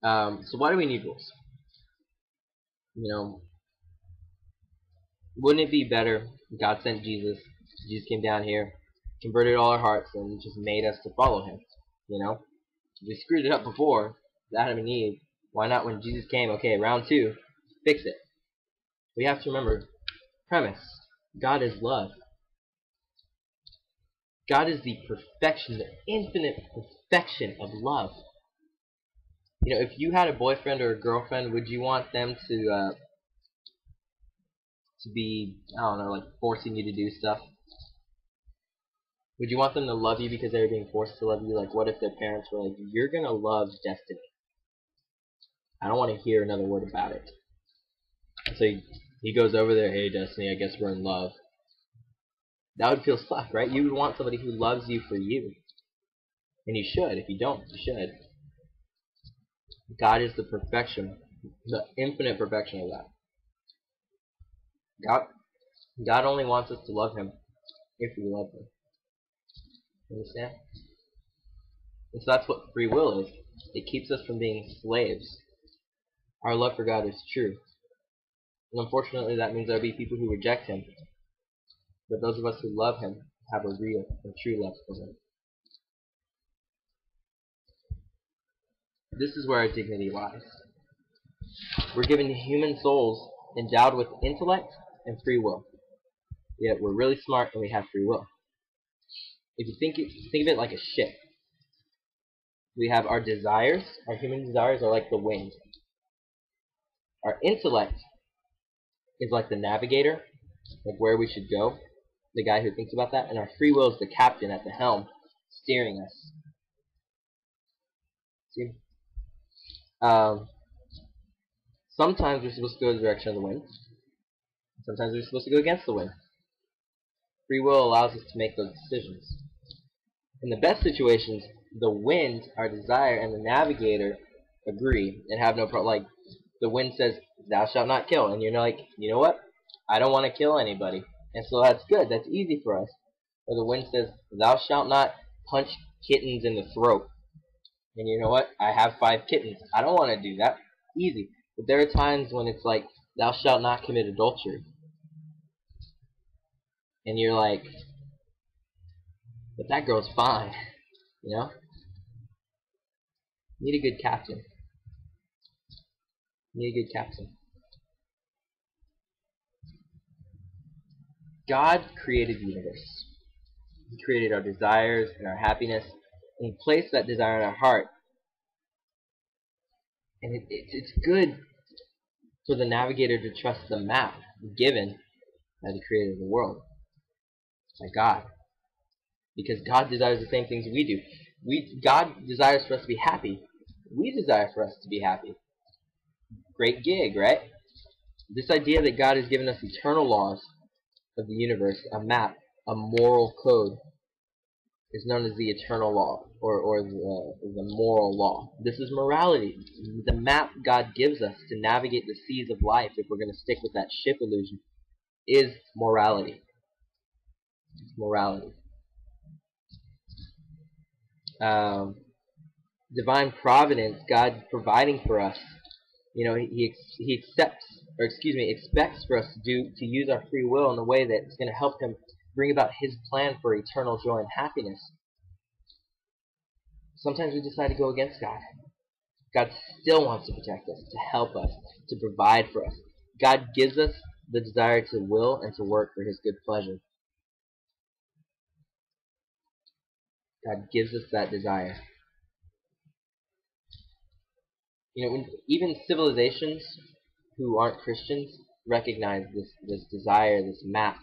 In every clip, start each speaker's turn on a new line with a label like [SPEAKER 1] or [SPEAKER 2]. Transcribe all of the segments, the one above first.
[SPEAKER 1] So why do we need rules? Wouldn't it be better if God sent Jesus? Jesus came down here, converted all our hearts, and just made us to follow him. We screwed it up before, Adam and Eve. Why not when Jesus came? Okay, round two, fix it. We have to remember, premise, God is love. God is the perfection, the infinite perfection of love. If you had a boyfriend or a girlfriend, would you want them to be, I don't know, like forcing you to do stuff? Would you want them to love you because they were being forced to love you? Like, what if their parents were like, you're gonna love Destiny? I don't want to hear another word about it. So he goes over there, hey Destiny, I guess we're in love. That would feel suck, right? You would want somebody who loves you for you. And you should. If you don't, you should. God is the perfection, the infinite perfection of that. God only wants us to love him if we love him. Understand? And so that's what free will is. It keeps us from being slaves. Our love for God is true. And unfortunately, that means there'll be people who reject him. But those of us who love him have a real and true love for him. This is where our dignity lies. We're given human souls endowed with intellect and free will. Yet we're really smart and we have free will. If you think of it like a ship, we have our desires. Our human desires are like the wind. Our intellect is like the navigator, like where we should go, the guy who thinks about that, and our free will is the captain at the helm, steering us. See? Sometimes we're supposed to go the direction of the wind. Sometimes we're supposed to go against the wind. Free will allows us to make those decisions. In the best situations, the wind, our desire, and the navigator agree and have no problem. Like, the wind says, thou shalt not kill. And you're like, you know what? I don't want to kill anybody. And so that's good. That's easy for us. Or the wind says, thou shalt not punch kittens in the throat. And you know what? I have 5 kittens. I don't want to do that. Easy. But there are times when it's like, thou shalt not commit adultery. And you're like, but that girl's fine. Need a good captain. Need a good captain. God created the universe. He created our desires and our happiness, and he placed that desire in our heart. And it's good for the navigator to trust the map given by the creator of the world, by God. Because God desires the same things we do. God desires for us to be happy. We desire for us to be happy. Great gig, right? This idea that God has given us eternal laws of the universe, a map, a moral code, is known as the eternal law, or the moral law. This is morality. The map God gives us to navigate the seas of life, if we're going to stick with that ship illusion, is morality. It's morality. Divine providence, God providing for us. He expects for us to use our free will in a way that's going to help him bring about his plan for eternal joy and happiness. Sometimes we decide to go against God. God still wants to protect us, to help us, to provide for us. God gives us the desire to will and to work for his good pleasure. God gives us that desire. Even civilizations who aren't Christians recognize this desire, this map,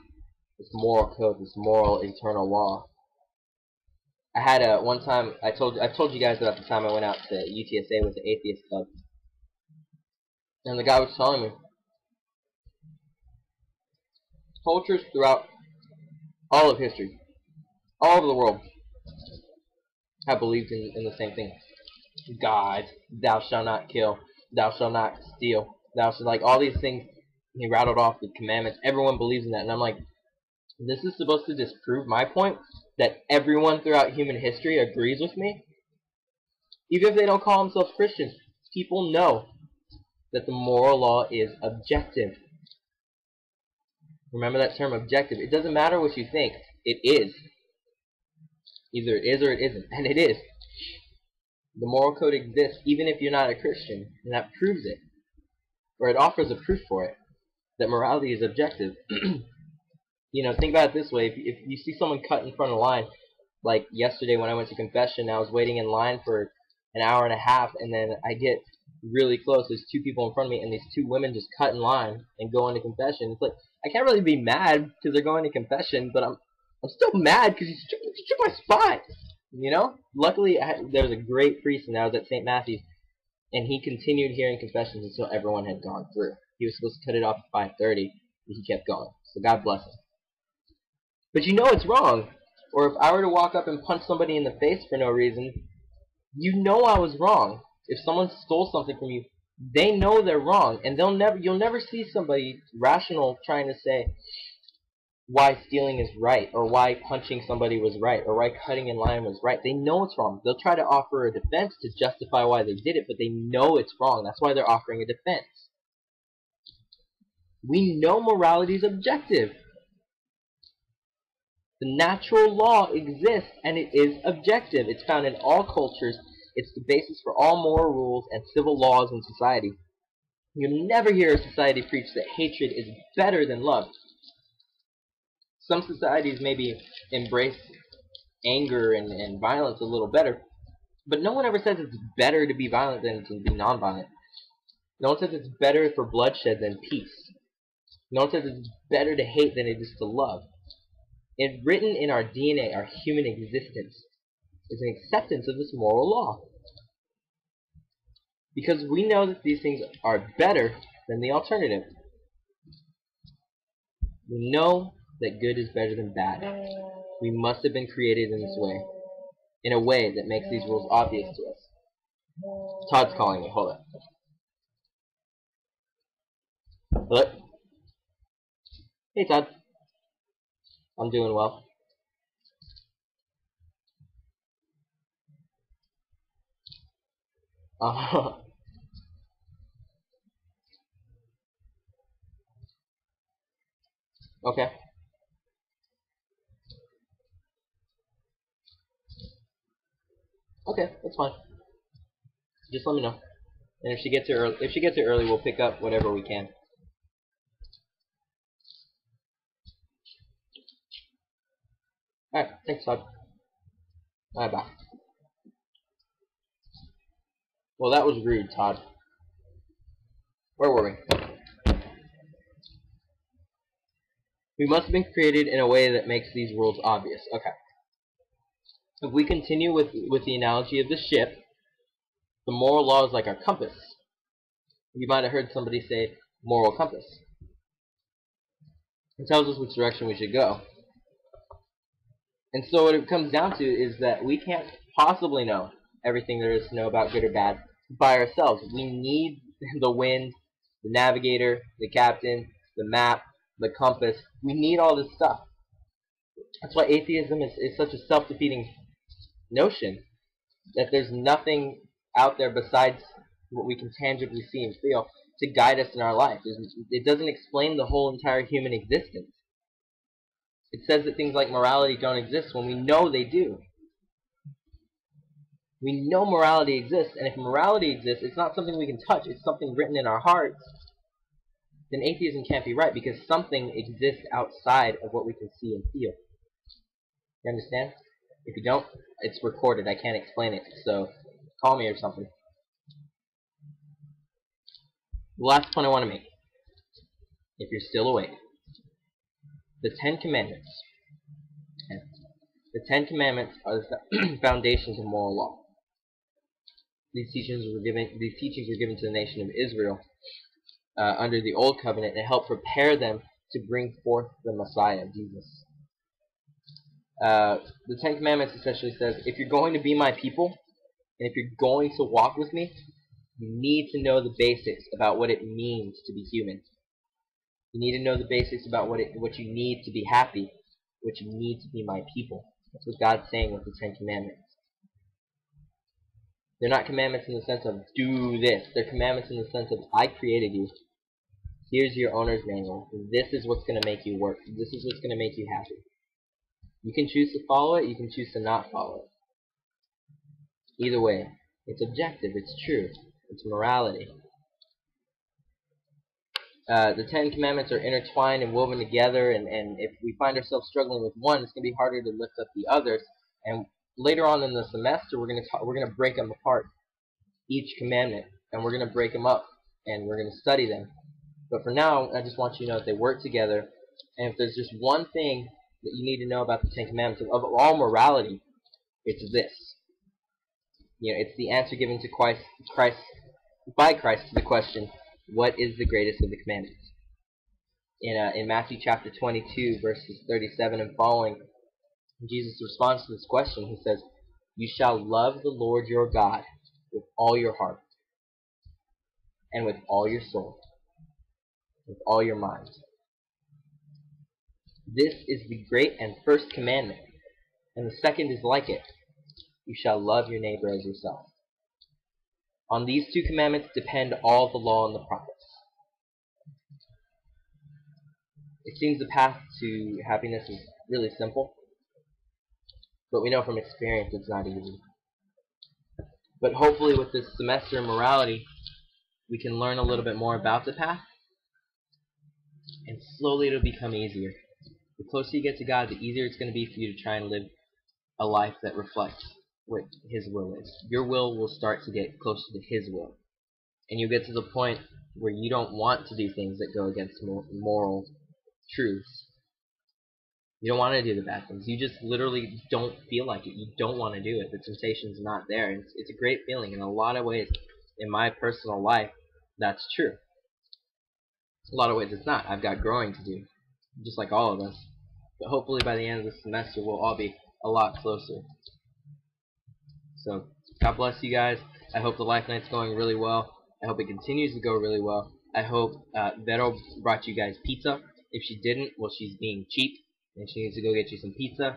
[SPEAKER 1] this moral code, this moral eternal law. I had one time I've told you guys about the time I went out to UTSA with the Atheist Club, and the guy was telling me cultures throughout all of history, all over the world, have believed in the same thing. God, thou shalt not kill, thou shalt not steal, thou shalt, like all these things. He rattled off the commandments. Everyone believes in that, and I'm like, this is supposed to disprove my point that everyone throughout human history agrees with me, even if they don't call themselves Christians. people know that the moral law is objective. Remember that term, objective. It doesn't matter what you think. It is. Either it is or it isn't. And it is. The moral code exists even if you're not a Christian. And that proves it. Or it offers a proof for it. That morality is objective. Think about it this way. If you see someone cut in front of the line, like yesterday when I went to confession, I was waiting in line for an hour and a half, and then I get really close. There's two people in front of me, and these two women just cut in line and go into confession. It's like, I can't really be mad because they're going to confession, but I'm still mad because you took my spot. Luckily, there was a great priest, and I was at St. Matthew's, and he continued hearing confessions until everyone had gone through. He was supposed to cut it off at 5:30, but he kept going. So God bless him. But it's wrong. Or if I were to walk up and punch somebody in the face for no reason, I was wrong. If someone stole something from you, they know they're wrong, and you'll never see somebody rational trying to say why stealing is right, or why punching somebody was right, or why cutting in line was right. They know it's wrong. They'll try to offer a defense to justify why they did it, but they know it's wrong. That's why they're offering a defense. We know morality is objective. The natural law exists, and it is objective. It's found in all cultures. It's the basis for all moral rules and civil laws in society. You'll never hear a society preach that hatred is better than love. Some societies maybe embrace anger and violence a little better, but no one ever says it's better to be violent than to be nonviolent. No one says it's better for bloodshed than peace. No one says it's better to hate than it is to love. It's written in our DNA, our human existence, is an acceptance of this moral law. Because we know that these things are better than the alternative. We know that good is better than bad. We must have been created in this way, in a way that makes these rules obvious to us. Todd's calling me. Hold on. Hello? Hey, Todd. I'm doing well. Okay. Okay, that's fine. Just let me know. And if she gets here early, we'll pick up whatever we can. Alright, thanks, Todd. Bye bye. Well, that was rude, Todd. Where were we? We must have been created in a way that makes these rules obvious. Okay. If we continue with the analogy of the ship, the moral law is like our compass. You might have heard somebody say moral compass. It tells us which direction we should go. And so what it comes down to is that we can't possibly know everything there is to know about good or bad by ourselves. We need the wind, the navigator, the captain, the map, the compass. We need all this stuff. That's why atheism is such a self-defeating notion, that there's nothing out there besides what we can tangibly see and feel to guide us in our life. It doesn't explain the whole entire human existence. It says that things like morality don't exist when we know they do. We know morality exists, and if morality exists, it's not something we can touch, it's something written in our hearts. Then atheism can't be right, because something exists outside of what we can see and feel. You understand? If you don't, it's recorded. I can't explain it, so call me or something. The last point I want to make, if you're still awake. The Ten Commandments. Okay. The Ten Commandments are the foundations of moral law. These teachings were given to the nation of Israel under the Old Covenant and helped prepare them to bring forth the Messiah, Jesus. The Ten Commandments essentially says, if you're going to be my people, and if you're going to walk with me, you need to know the basics about what it means to be human. You need to know the basics about what you need to be happy, what you need to be my people. That's what God's saying with the Ten Commandments. They're not commandments in the sense of do this. They're commandments in the sense of I created you. Here's your owner's manual. This is what's going to make you work. This is what's going to make you happy. You can choose to follow it. You can choose to not follow it. Either way, it's objective. It's true. It's morality. The Ten Commandments are intertwined and woven together, and if we find ourselves struggling with one, it's going to be harder to lift up the others. And later on in the semester, we're going to break them apart, each commandment, and we're going to break them up, and we're going to study them. But for now, I just want you to know that they work together. And if there's just one thing that you need to know about the Ten Commandments of all morality, it's this. It's the answer given to by Christ to the question, what is the greatest of the commandments? In Matthew chapter 22, verses 37 and following, Jesus responds to this question. He says, you shall love the Lord your God with all your heart, and with all your soul, with all your mind. This is the great and first commandment, and the second is like it. You shall love your neighbor as yourself. On these two commandments depend all the law and the prophets. It seems the path to happiness is really simple, but we know from experience it's not easy. But hopefully with this semester in morality, we can learn a little bit more about the path, and slowly it'll become easier. The closer you get to God, the easier it's going to be for you to try and live a life that reflects what His will is. Your will start to get closer to His will. And you'll get to the point where you don't want to do things that go against moral truths. You don't want to do the bad things. You just literally don't feel like it. You don't want to do it. The temptation's not there. And it's a great feeling. In a lot of ways, in my personal life, that's true. In a lot of ways, it's not. I've got growing to do, just like all of us. But hopefully by the end of the semester, we'll all be a lot closer. So, God bless you guys. I hope the Life Night's going really well. I hope it continues to go really well. I hope Vero brought you guys pizza. If she didn't, well, she's being cheap, and she needs to go get you some pizza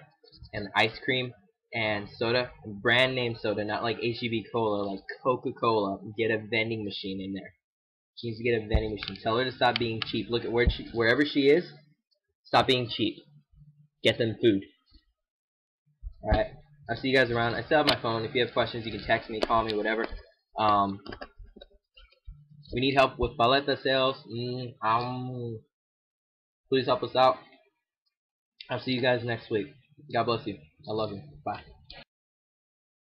[SPEAKER 1] and ice cream and soda, brand name soda, not like H-E-B Cola, like Coca-Cola. Get a vending machine in there. She needs to get a vending machine. Tell her to stop being cheap. Look at wherever she is. Stop being cheap. Get them food. All right. I'll see you guys around. I still have my phone. If you have questions, you can text me, call me, whatever. We need help with paleta sales. Please help us out. I'll see you guys next week. God bless you. I love you. Bye.